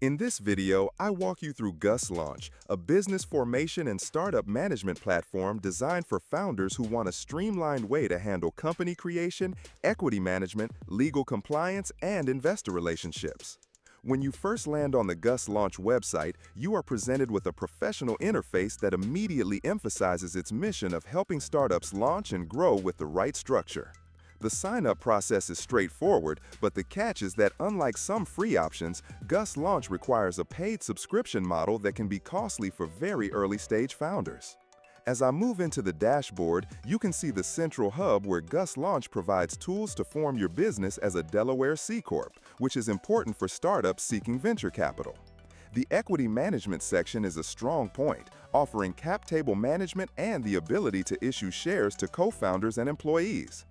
In this video, I walk you through Gust Launch, a business formation and startup management platform designed for founders who want a streamlined way to handle company creation, equity management, legal compliance, and investor relationships. When you first land on the Gust Launch website, you are presented with a professional interface that immediately emphasizes its mission of helping startups launch and grow with the right structure. The sign-up process is straightforward, but the catch is that unlike some free options, Gust Launch requires a paid subscription model that can be costly for very early-stage founders. As I move into the dashboard, you can see the central hub where Gust Launch provides tools to form your business as a Delaware C Corp, which is important for startups seeking venture capital. The equity management section is a strong point, offering cap table management and the ability to issue shares to co-founders and employees.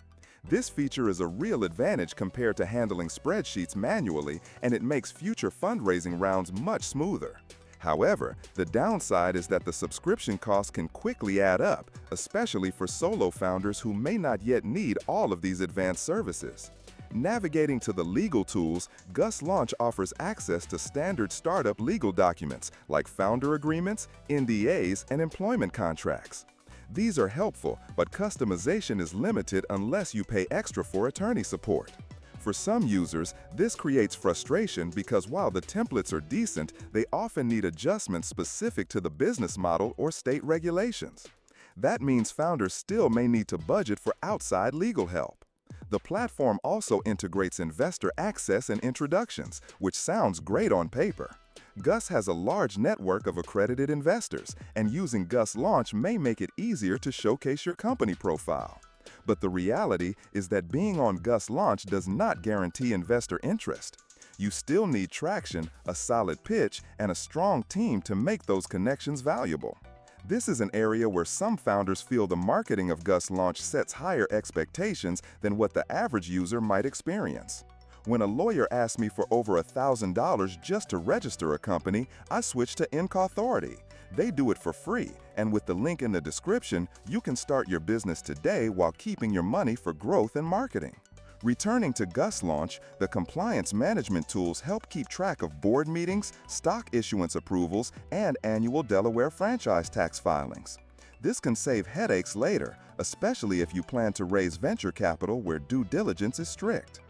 This feature is a real advantage compared to handling spreadsheets manually, and it makes future fundraising rounds much smoother. However, the downside is that the subscription costs can quickly add up, especially for solo founders who may not yet need all of these advanced services. Navigating to the legal tools, Gust Launch offers access to standard startup legal documents like founder agreements, NDAs, and employment contracts. These are helpful, but customization is limited unless you pay extra for attorney support. For some users, this creates frustration because while the templates are decent, they often need adjustments specific to the business model or state regulations. That means founders still may need to budget for outside legal help. The platform also integrates investor access and introductions, which sounds great on paper. Gust has a large network of accredited investors, and using Gust Launch may make it easier to showcase your company profile. But the reality is that being on Gust Launch does not guarantee investor interest. You still need traction, a solid pitch, and a strong team to make those connections valuable. This is an area where some founders feel the marketing of Gust Launch sets higher expectations than what the average user might experience. When a lawyer asked me for over $1,000 just to register a company, I switched to Inc Authority. They do it for free, and with the link in the description, you can start your business today while keeping your money for growth and marketing. Returning to Gust Launch, the compliance management tools help keep track of board meetings, stock issuance approvals, and annual Delaware franchise tax filings. This can save headaches later, especially if you plan to raise venture capital where due diligence is strict.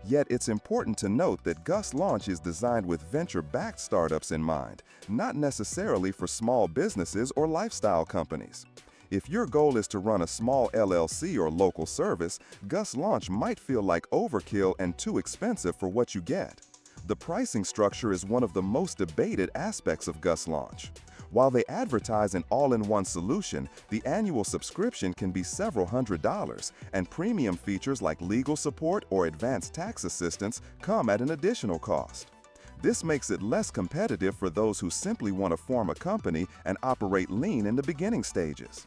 Yet it's important to note that Gust Launch is designed with venture-backed startups in mind, not necessarily for small businesses or lifestyle companies. If your goal is to run a small LLC or local service, Gust Launch might feel like overkill and too expensive for what you get. The pricing structure is one of the most debated aspects of Gust Launch. While they advertise an all-in-one solution, the annual subscription can be several $100s, and premium features like legal support or advanced tax assistance come at an additional cost. This makes it less competitive for those who simply want to form a company and operate lean in the beginning stages.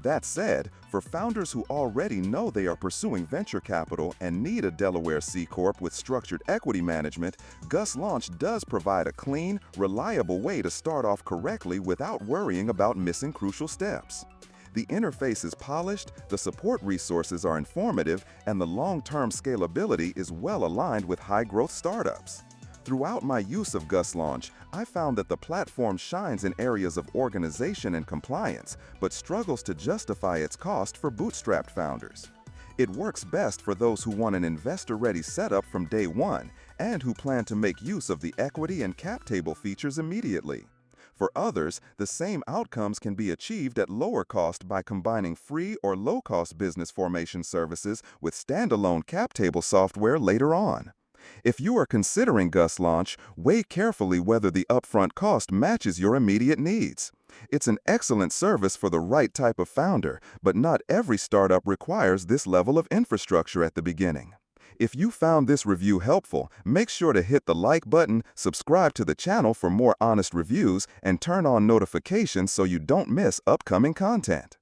That said, for founders who already know they are pursuing venture capital and need a Delaware C Corp with structured equity management, Gust Launch does provide a clean, reliable way to start off correctly without worrying about missing crucial steps. The interface is polished, the support resources are informative, and the long-term scalability is well aligned with high-growth startups. Throughout my use of Gust Launch, I found that the platform shines in areas of organization and compliance, but struggles to justify its cost for bootstrapped founders. It works best for those who want an investor-ready setup from day one and who plan to make use of the equity and cap table features immediately. For others, the same outcomes can be achieved at lower cost by combining free or low-cost business formation services with standalone cap table software later on. If you are considering Gust Launch, weigh carefully whether the upfront cost matches your immediate needs. It's an excellent service for the right type of founder, but not every startup requires this level of infrastructure at the beginning. If you found this review helpful, make sure to hit the like button, subscribe to the channel for more honest reviews, and turn on notifications so you don't miss upcoming content.